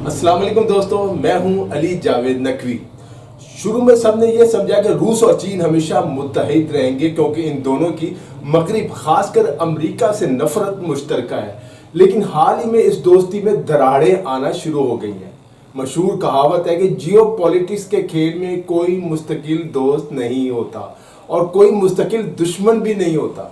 السلام علیکم دوستو، میں ہوں علی جاوید نقوی۔ شروع میں سب نے یہ سمجھا کہ روس اور چین ہمیشہ متحد رہیں گے کیونکہ ان دونوں کی مغرب خاص کر امریکہ سے نفرت مشترکہ ہے، لیکن حال ہی میں اس دوستی میں دراڑیں آنا شروع ہو گئی ہیں۔ مشہور کہاوت ہے کہ جیو پولیٹکس کے کھیل میں کوئی مستقل دوست نہیں ہوتا اور کوئی مستقل دشمن بھی نہیں ہوتا،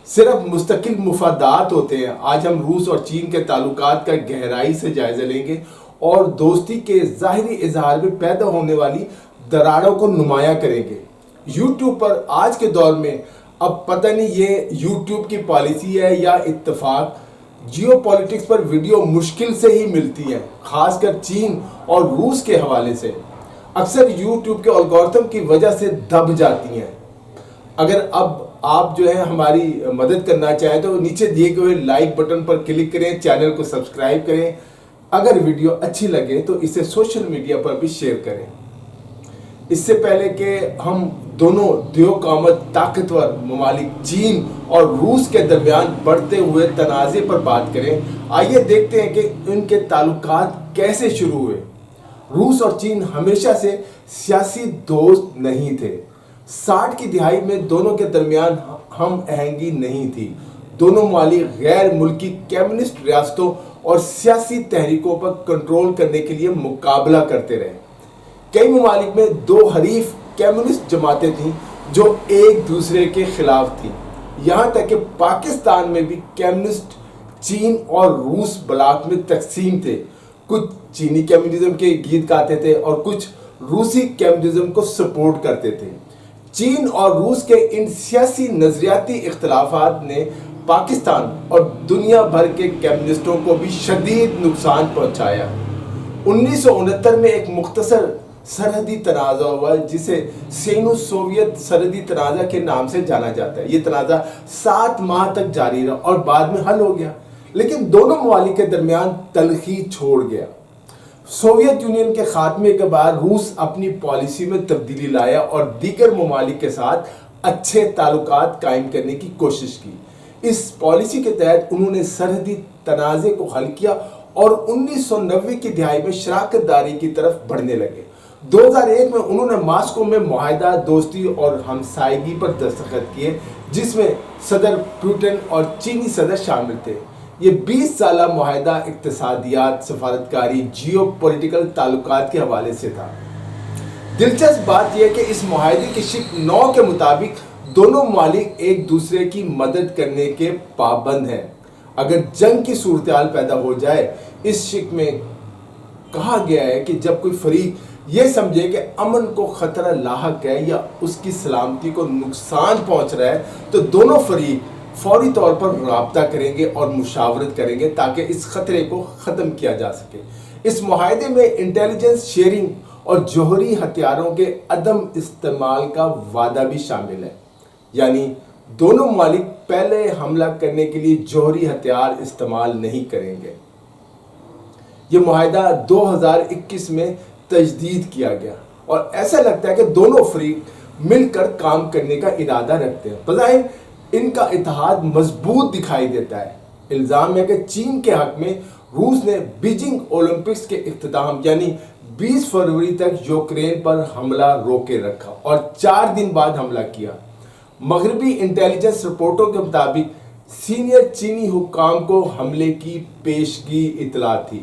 صرف مستقل مفادات ہوتے ہیں۔ آج ہم روس اور چین کے تعلقات کا گہرائی سے جائزہ لیں گے اور دوستی کے ظاہری اظہار میں پیدا ہونے والی دراڑوں کو نمایاں کریں گے۔ یوٹیوب پر آج کے دور میں اب پتہ نہیں یہ یوٹیوب کی پالیسی ہے یا اتفاق، جیو پولیٹکس پر ویڈیو مشکل سے ہی ملتی ہیں، خاص کر چین اور روس کے حوالے سے۔ اکثر یوٹیوب کے الگورتھم کی وجہ سے دب جاتی ہیں۔ اگر اب آپ جو ہے ہماری مدد کرنا چاہیں تو نیچے دیے ہوئے لائک بٹن پر کلک کریں، چینل کو سبسکرائب کریں۔ اگر ویڈیو اچھی لگے تو اسے سوشل میڈیا پر بھی شیئر کریں۔ اس سے پہلے کہ ہم دونوں دیو قامت طاقتور ممالک چین اور روس کے درمیان بڑھتے ہوئے تنازع پر بات کریں، آئیے دیکھتے ہیں کہ ان کے تعلقات کیسے شروع ہوئے۔ روس اور چین ہمیشہ سے سیاسی دوست نہیں تھے۔ 60 کی دہائی میں دونوں کے درمیان ہم آہنگی نہیں تھی۔ دونوں ممالک غیر ملکی کمیونسٹ ریاستوں اور سیاسی تحریکوں پر کنٹرول کرنے کے لیے مقابلہ کرتے رہے۔ کئی ممالک میں دو حریف کمیونسٹ جماعتیں تھیں جو ایک دوسرے کے خلاف تھیں، یہاں تک کہ پاکستان میں بھی کمیونسٹ چین اور روس بلاک میں تقسیم تھے۔ کچھ چینی کمیونزم کے گیت گاتے تھے اور کچھ روسی کمیونزم کو سپورٹ کرتے تھے۔ چین اور روس کے ان سیاسی نظریاتی اختلافات نے پاکستان اور دنیا بھر کے کمیونسٹوں کو بھی شدید نقصان پہنچایا۔ 1969 میں ایک مختصر سرحدی تنازع ہوا جسے سینو سوویت سرحدی تنازع کے نام سے جانا جاتا ہے۔ یہ تنازع 7 ماہ تک جاری رہا اور بعد میں حل ہو گیا، لیکن دونوں ممالک کے درمیان تلخی چھوڑ گیا۔ سوویت یونین کے خاتمے کے بعد روس اپنی پالیسی میں تبدیلی لایا اور دیگر ممالک کے ساتھ اچھے تعلقات قائم کرنے کی کوشش کی۔ اس پالیسی کے تحت انہوں نے سرحدی تنازع کو حل کیا اور 1990 کی دہائی میں شراکت داری کی طرف بڑھنے لگے۔ 2001 میں انہوں نے ماسکو میں معاہدہ دوستی اور ہمسائیگی پر دستخط کیے جس میں صدر پوٹن اور چینی صدر شامل تھے۔ یہ 20 سالہ معاہدہ اقتصادیات، سفارتکاری، جیو پولیٹیکل تعلقات کے حوالے سے تھا۔ دلچسپ بات یہ کہ اس معاہدے کی شق 9 کے مطابق دونوں ممالک ایک دوسرے کی مدد کرنے کے پابند ہیں۔ اگر جنگ کی صورتحال پیدا ہو جائے، اس شق میں کہا گیا ہے کہ جب کوئی فریق یہ سمجھے کہ امن کو خطرہ لاحق ہے یا اس کی سلامتی کو نقصان پہنچ رہا ہے تو دونوں فریق فوری طور پر رابطہ کریں گے اور مشاورت کریں گے تاکہ اس خطرے کو ختم کیا جا سکے۔ اس معاہدے میں انٹیلیجنس شیئرنگ اور جوہری ہتھیاروں کے عدم استعمال کا وعدہ بھی شامل ہے، یعنی دونوں ممالک پہلے حملہ کرنے کے لیے جوہری ہتھیار استعمال نہیں کریں گے۔ یہ معاہدہ 2021 میں تجدید کیا گیا اور ایسا لگتا ہے کہ دونوں فریق مل کر کام کرنے کا ارادہ رکھتے ہیں۔ بظاہر ان کا اتحاد مضبوط دکھائی دیتا ہے۔ الزام ہے کہ چین کے حق میں روس نے بیجنگ اولمپکس کے اختتام یعنی 20 فروری تک یوکرین پر حملہ روکے رکھا اور 4 دن بعد حملہ کیا۔ مغربی انٹیلیجنس رپورٹوں کے مطابق سینئر چینی حکام کو حملے کی پیشگی اطلاع تھی۔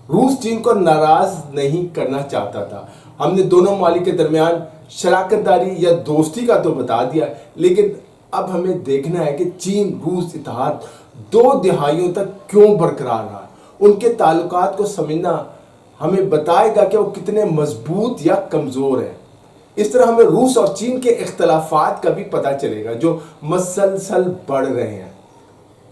روس چین کو ناراض نہیں کرنا چاہتا تھا۔ ہم نے دونوں ممالک کے درمیان شراکت داری یا دوستی کا تو بتا دیا، لیکن اب ہمیں دیکھنا ہے کہ چین روس اتحاد 2 دہائیوں تک کیوں برقرار رہا۔ ان کے تعلقات کو سمجھنا ہمیں بتائے گا کہ وہ کتنے مضبوط یا کمزور ہیں۔ اس طرح ہمیں روس اور چین کے اختلافات کا بھی پتہ چلے گا جو مسلسل بڑھ رہے ہیں۔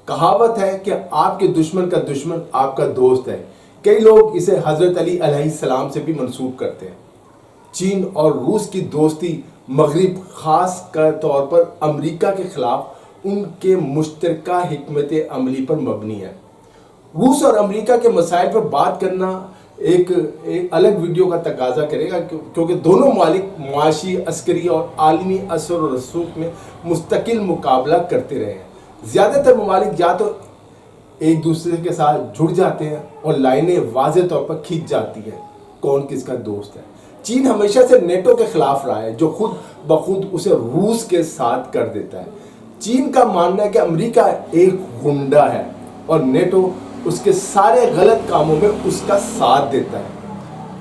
کہاوت ہے کہ آپ کے دشمن کا دشمن آپ کا دوست ہے۔ کئی لوگ اسے حضرت علی علیہ السلام سے بھی منسوب کرتے ہیں۔ چین اور روس کی دوستی مغرب خاص طور پر امریکہ کے خلاف ان کے مشترکہ حکمت عملی پر مبنی ہے۔ روس اور امریکہ کے مسائل پر بات کرنا ایک الگ ویڈیو کا تقاضا کرے گا کیونکہ دونوں ممالک معاشی، عسکری اور عالمی اثر و رسوخ میں مستقل مقابلہ کرتے رہے ہیں۔ زیادہ تر ممالک یا تو ایک دوسرے کے ساتھ جڑ جاتے ہیں اور لائنیں واضح طور پر کھینچ جاتی ہیں کون کس کا دوست ہے۔ چین ہمیشہ سے نیٹو کے خلاف رہا ہے، جو خود بخود اسے روس کے ساتھ کر دیتا ہے۔ چین کا ماننا ہے کہ امریکہ ایک غنڈہ ہے اور نیٹو اس کے سارے غلط کاموں میں اس کا ساتھ دیتا ہے۔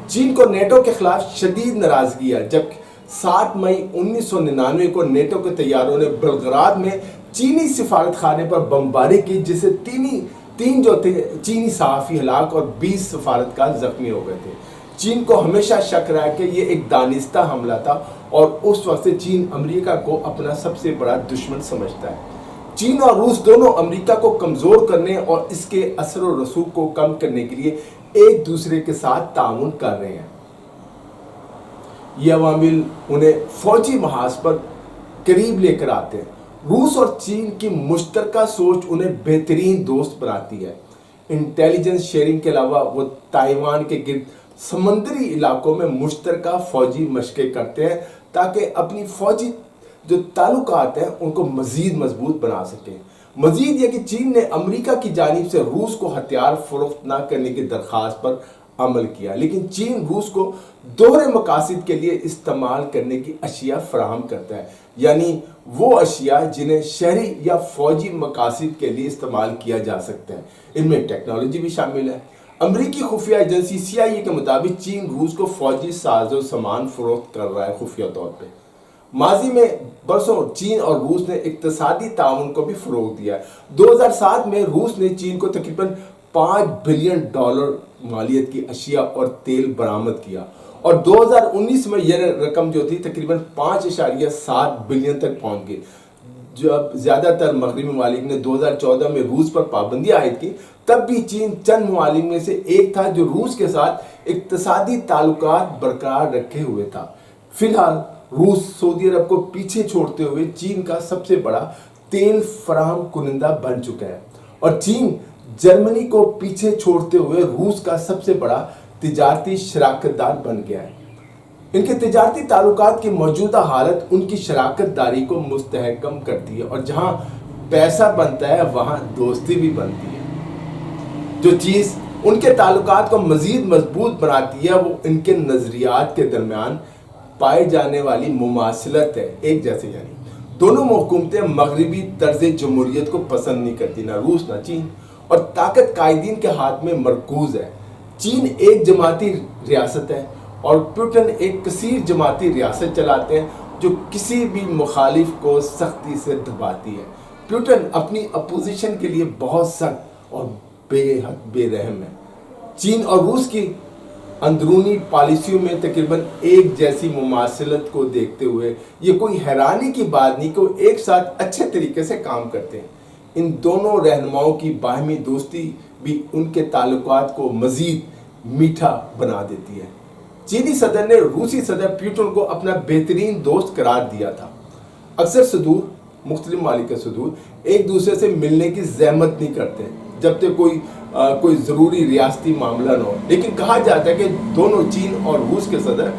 چین کو نیٹو کے خلاف شدید ناراضگی ہے، جب 7 مئی 1999 کو نیٹو کے طیاروں نے بلغراد میں چینی سفارت خانے پر بمباری کی، جس سے تین جو تھے چینی صحافی ہلاک اور 20 سفارتکار زخمی ہو گئے تھے۔ چین کو ہمیشہ شک رہا ہے کہ یہ ایک دانستہ حملہ تھا اور اس وقت سے چین امریکہ کو اپنا سب سے بڑا دشمن سمجھتا ہے۔ چین اور روس دونوں امریکہ کو کمزور کرنے اور اس کے اثر و رسوخ کو کم کرنے کے لیے ایک دوسرے کے ساتھ تعاون کر رہے ہیں۔ یہ عوامل انہیں فوجی محاذ پر قریب لے کر آتے ہیں۔ روس اور چین کی مشترکہ سوچ انہیں بہترین دوست بناتی ہے۔ انٹیلیجنس شیئرنگ کے علاوہ وہ تائیوان کے گرد سمندری علاقوں میں مشترکہ فوجی مشقیں کرتے ہیں تاکہ اپنی فوجی جو تعلقات ہیں ان کو مزید مضبوط بنا سکیں۔ مزید یہ کہ چین نے امریکہ کی جانب سے روس کو ہتھیار فروخت نہ کرنے کی درخواست پر عمل کیا، لیکن چین روس کو دوہرے مقاصد کے لیے استعمال کرنے کی اشیاء فراہم کرتا ہے، یعنی وہ اشیاء جنہیں شہری یا فوجی مقاصد کے لیے استعمال کیا جا سکتا ہے۔ ان میں ٹیکنالوجی بھی شامل ہے۔ امریکی خفیہ ایجنسی CIA کے مطابق چین روس کو فوجی ساز و سامان فروخت کر رہا ہے خفیہ طور پہ۔ ماضی میں برسوں چین اور روس نے اقتصادی تعاون کو بھی فروغ دیا ہے۔ 2007 میں روس نے چین کو تقریباً $5 بلین مالیت کی اشیاء اور تیل برآمد کیا اور 2019 میں یہ رقم جو تھی تقریباً 5.7 بلین تک پہنچ گئی۔ جب زیادہ تر مغربی ممالک نے 2014 میں روس پر پابندی عائد کی، تب بھی چین چند ممالک میں سے ایک تھا جو روس کے ساتھ اقتصادی تعلقات برقرار رکھے ہوئے تھا۔ فی الحال روس سعودی عرب کو پیچھے چھوڑتے ہوئے چین کا سب سے بڑا تیل فراہم کنندہ بن چکا ہے اور چین جرمنی کو پیچھے چھوڑتے ہوئے روس کا سب سے بڑا تجارتی شراکت دار بن گیا ہے۔ ان کے تجارتی تعلقات کی موجودہ حالت ان کی شراکت داری کو مستحکم کرتی ہے اور جہاں پیسہ بنتا ہے وہاں دوستی بھی بنتی ہے۔ جو چیز ان کے تعلقات کو مزید مضبوط بناتی ہے وہ ان کے نظریات کے درمیان پائے جانے والی مماثلت ہے، ایک جیسے یعنی دونوں حکومتیں مغربی طرز جمہوریت کو پسند نہیں کرتی، نہ روس نہ چین، اور طاقت قائدین کے ہاتھ میں مرکوز ہے۔ چین ایک جماعتی ریاست ہے اور پیوٹن ایک کثیر جماعتی ریاست چلاتے ہیں جو کسی بھی مخالف کو سختی سے دباتی ہے۔ پیوٹن اپنی اپوزیشن کے لیے بہت سخت اور بے حد بے رحم ہے۔ چین اور روس کی اندرونی پالیسیوں میں تقریباً ایک جیسی مماثلت کو دیکھتے ہوئے یہ کوئی حیرانی کی بات نہیں کہ وہ ایک ساتھ اچھے طریقے سے کام کرتے ہیں۔ ان دونوں رہنماؤں کی باہمی دوستی بھی ان کے تعلقات کو مزید میٹھا بنا دیتی ہے۔ چینی صدر نے روسی صدر پیوٹن کو اپنا بہترین دوست قرار دیا تھا۔ اکثر صدور، مختلف ممالک کے صدور ایک دوسرے سے ملنے کی زحمت نہیں کرتے جب تک کوئی ضروری ریاستی معاملہ نہ ہو، لیکن کہا جاتا ہے کہ دونوں چین اور روس کے صدر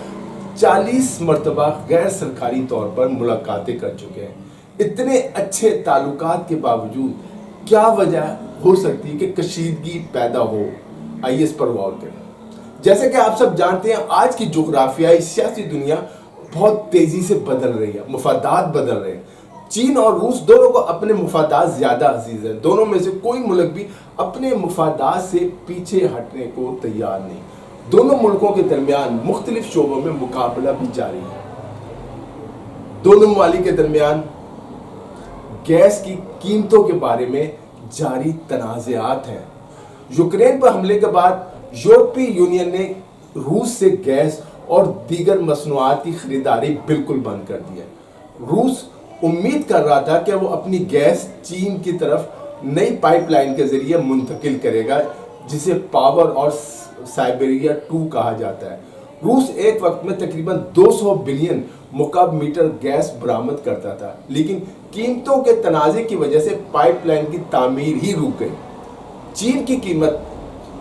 40 مرتبہ غیر سرکاری طور پر ملاقاتیں کر چکے ہیں۔ اتنے اچھے تعلقات کے باوجود کیا وجہ ہو سکتی ہے کہ کشیدگی پیدا ہو؟ آئیے اس پر غور کریں۔ جیسے کہ آپ سب جانتے ہیں آج کی جغرافیائی سیاسی دنیا بہت تیزی سے بدل رہی ہے، مفادات بدل رہے ہیں۔ چین اور روس دونوں کو اپنے مفادات زیادہ عزیز ہیں۔ دونوں میں سے کوئی ملک بھی اپنے مفادات سے پیچھے ہٹنے کو تیار نہیں۔ دونوں ملکوں کے درمیان مختلف شعبوں میں مقابلہ بھی جاری ہے۔ دونوں ممالک کے درمیان گیس کی قیمتوں کے بارے میں جاری تنازعات ہیں۔ یوکرین پر حملے کے بعد یورپی یونین نے روس سے گیس اور دیگر مصنوعات کی خریداری بالکل بند کر دی ہے۔ روس امید کر رہا تھا کہ وہ اپنی گیس چین کی طرف نئی پائپ لائن کے ذریعے منتقل کرے گا جسے پاور اور سائبیریا 2 کہا جاتا ہے۔ روس ایک وقت میں تقریباً 200 بلین مکعب میٹر گیس برآمد کرتا تھا، لیکن قیمتوں کے تنازع کی وجہ سے پائپ لائن کی تعمیر ہی رک گئی۔ چین کی قیمت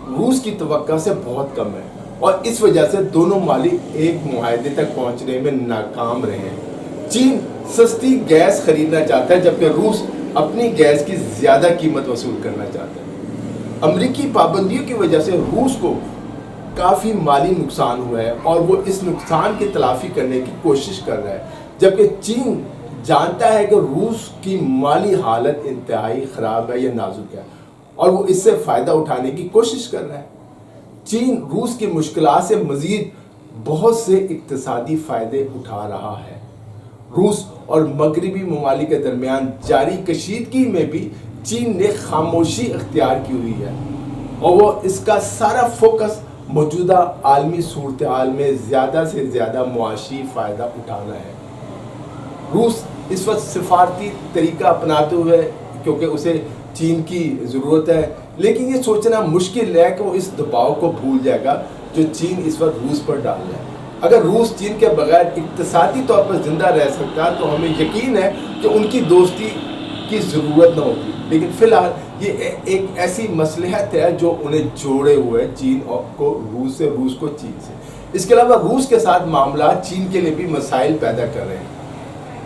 روس کی توقع سے بہت کم ہے اور اس وجہ سے دونوں ممالک ایک معاہدے تک پہنچنے میں ناکام رہے ہیں۔ چین سستی گیس خریدنا چاہتا ہے جبکہ روس اپنی گیس کی زیادہ قیمت وصول کرنا چاہتا ہے۔ امریکی پابندیوں کی وجہ سے روس کو کافی مالی نقصان ہوا ہے اور وہ اس نقصان کی تلافی کرنے کی کوشش کر رہا ہے، جبکہ چین جانتا ہے کہ روس کی مالی حالت انتہائی خراب ہے یا نازک ہے اور وہ اس سے فائدہ اٹھانے کی کوشش کر رہا ہے۔ چین روس کی مشکلات سے مزید بہت سے اقتصادی فائدے اٹھا رہا ہے۔ روس اور مغربی ممالک کے درمیان جاری کشیدگی میں بھی چین نے خاموشی اختیار کی ہوئی ہے اور وہ اس کا سارا فوکس موجودہ عالمی صورتحال میں زیادہ سے زیادہ معاشی فائدہ اٹھانا ہے۔ روس اس وقت سفارتی طریقہ اپناتے ہوئے کیونکہ اسے چین کی ضرورت ہے، لیکن یہ سوچنا مشکل ہے کہ وہ اس دباؤ کو بھول جائے گا جو چین اس وقت روس پر ڈال رہا ہے۔ اگر روس چین کے بغیر اقتصادی طور پر زندہ رہ سکتا تو ہمیں یقین ہے کہ ان کی دوستی کی ضرورت نہ ہوتی، لیکن فی الحال یہ ایک ایسی مصلحت ہے جو انہیں جوڑے ہوئے چین کو روس سے، روس کو چین سے۔ اس کے علاوہ روس کے ساتھ معاملات چین کے لیے بھی مسائل پیدا کر رہے ہیں۔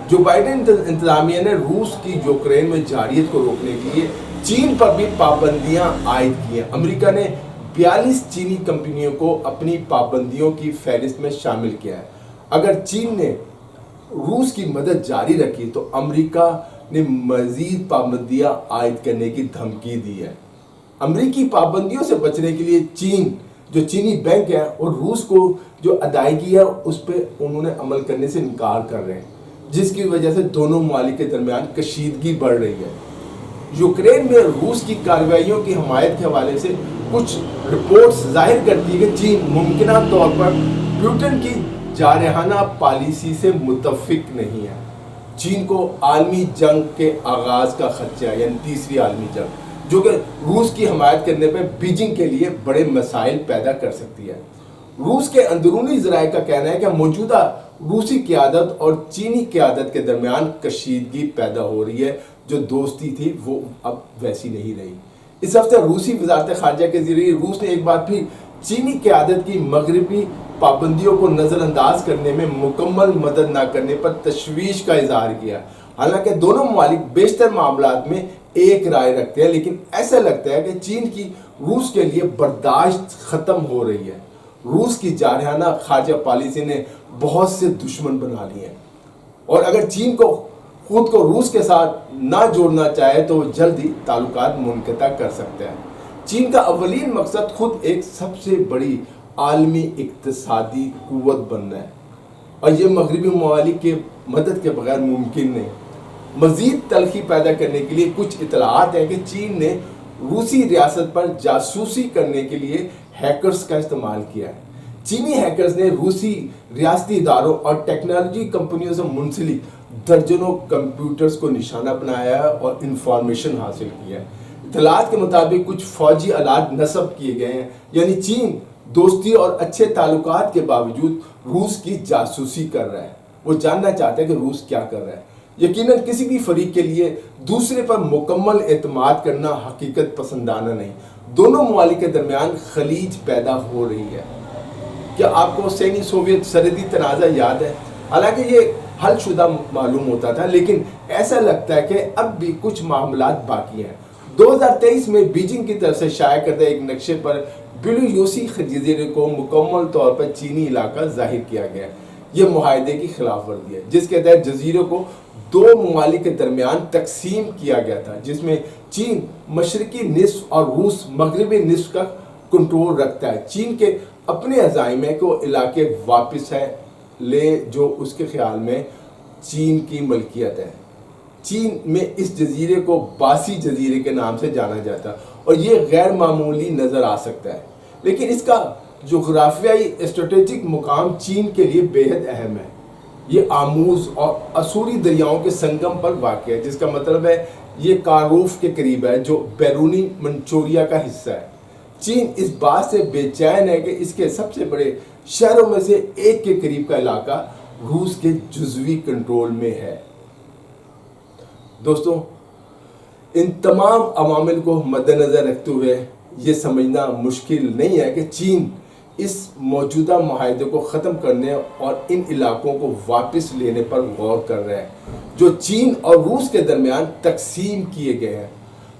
جو بائیڈن انتظامیہ نے روس کی یوکرین میں جارحیت کو روکنے کے لیے چین پر بھی پابندیاں عائد کی ہیں۔ امریکہ نے 42 چینی کمپنیوں کو اپنی پابندیوں کی فہرست میں شامل کیا ہے۔ اگر چین نے روس کی مدد جاری رکھی تو امریکہ نے مزید پابندیاں عائد کرنے کی دھمکی دی ہے۔ امریکی پابندیوں سے بچنے کے لیے چین، جو چینی بینک ہے، اور روس کو جو ادائیگی ہے اس پہ انہوں نے عمل کرنے سے انکار کر رہے ہیں، جس کی وجہ سے دونوں ممالک کے درمیان کشیدگی بڑھ رہی ہے۔ یوکرین میں روس کی کارروائیوں کی حمایت کے حوالے سے کچھ رپورٹس ظاہر کرتی ہے کہ چین ممکنہ طور پر پیوٹن کی جارحانہ پالیسی سے متفق نہیں ہے۔ چین کو عالمی جنگ کے آغاز کا خدشہ ہے، یعنی تیسری عالمی جنگ، جو کہ روس کی حمایت کرنے پہ بیجنگ کے لیے بڑے مسائل پیدا کر سکتی ہے۔ روس کے اندرونی ذرائع کا کہنا ہے کہ موجودہ روسی قیادت اور چینی قیادت کے درمیان کشیدگی پیدا ہو رہی ہے، جو دوستی تھی وہ اب ویسی نہیں رہی۔ اس ہفتے روسی وزارت خارجہ کے ذریعے روس نے ایک بار پھر چینی قیادت کی مغربی پابندیوں کو نظر انداز کرنے میں مکمل مدد نہ کرنے پر تشویش کا اظہار کیا۔ حالانکہ دونوں ممالک بیشتر معاملات میں ایک رائے رکھتے ہیں، لیکن ایسا لگتا ہے کہ چین کی روس کے لیے برداشت ختم ہو رہی ہے۔ روس کی جارحانہ خارجہ پالیسی نے بہت سے دشمن بنا لیے ہیں اور اگر چین کو خود کو روس کے ساتھ نہ جوڑنا چاہے تو وہ جلد ہی تعلقات منقطع کر سکتے ہیں۔ چین کا اولین مقصد خود ایک سب سے بڑی عالمی اقتصادی قوت بننا ہے اور یہ مغربی ممالک کے مدد کے بغیر ممکن نہیں۔ مزید تلخی پیدا کرنے کے لیے کچھ اطلاعات ہیں کہ چین نے روسی ریاست پر جاسوسی کرنے کے لیے ہیکرز کا استعمال کیا ہے۔ چینی ہیکرز نے روسی ریاستی اداروں اور ٹیکنالوجی کمپنیوں سے منسلک درجنوں کمپیوٹرز کو نشانہ بنایا ہے اور انفارمیشن حاصل کی ہے۔ اطلاعات کے مطابق کچھ فوجی آلات نصب کیے گئے ہیں، یعنی چین دوستی اور اچھے تعلقات کے باوجود روس کی جاسوسی کر رہا ہے۔ وہ جاننا چاہتا ہے کہ روس کیا کر رہا ہے۔ یقیناً کسی بھی فریق کے لیے دوسرے پر مکمل اعتماد کرنا حقیقت پسندانہ نہیں۔ دونوں ممالک کے درمیان خلیج پیدا ہو رہی ہے۔ کیا آپ کو سینی سوویت سرحدی تنازع یاد ہے؟ حالانکہ یہ حل شدہ معلوم ہوتا تھا، لیکن ایسا لگتا ہے کہ اب بھی کچھ معاملات باقی ہیں۔ 2023 میں بیجنگ کی طرف سے شائع کردہ ایک نقشے پر بیلوروسی جزیرے کو مکمل طور پر چینی علاقہ ظاہر کیا گیا ہے۔ یہ معاہدے کی خلاف ورزی ہے، جس کے تحت جزیرے کو دو ممالک کے درمیان تقسیم کیا گیا تھا، جس میں چین مشرقی نصف اور روس مغربی نصف کا کنٹرول رکھتا ہے۔ چین کے اپنے عزائم ہے کہ وہ علاقے واپس لے جو اس کے خیال میں چین کی ملکیت ہے۔ چین میں اس جزیرے کو باسی جزیرے کے نام سے جانا جاتا ہے اور یہ غیر معمولی نظر آ سکتا ہے، لیکن اس کا جغرافیائی اسٹریٹجک مقام چین کے لیے بے حد اہم ہے۔ یہ آموز اور اسوری دریاؤں کے سنگم پر واقع ہے، جس کا مطلب ہے یہ کاروف کے قریب ہے جو بیرونی منچوریا کا حصہ ہے۔ چین اس بات سے بے چین ہے کہ اس کے سب سے بڑے شہروں میں سے ایک کے قریب کا علاقہ روس کے جزوی کنٹرول میں ہے۔ دوستوں، ان تمام عوامل کو مد نظر رکھتے ہوئے یہ سمجھنا مشکل نہیں ہے کہ چین اس موجودہ معاہدے کو ختم کرنے اور ان علاقوں کو واپس لینے پر غور کر رہا ہے جو چین اور روس کے درمیان تقسیم کیے گئے ہیں۔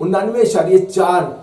99.4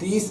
30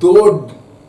2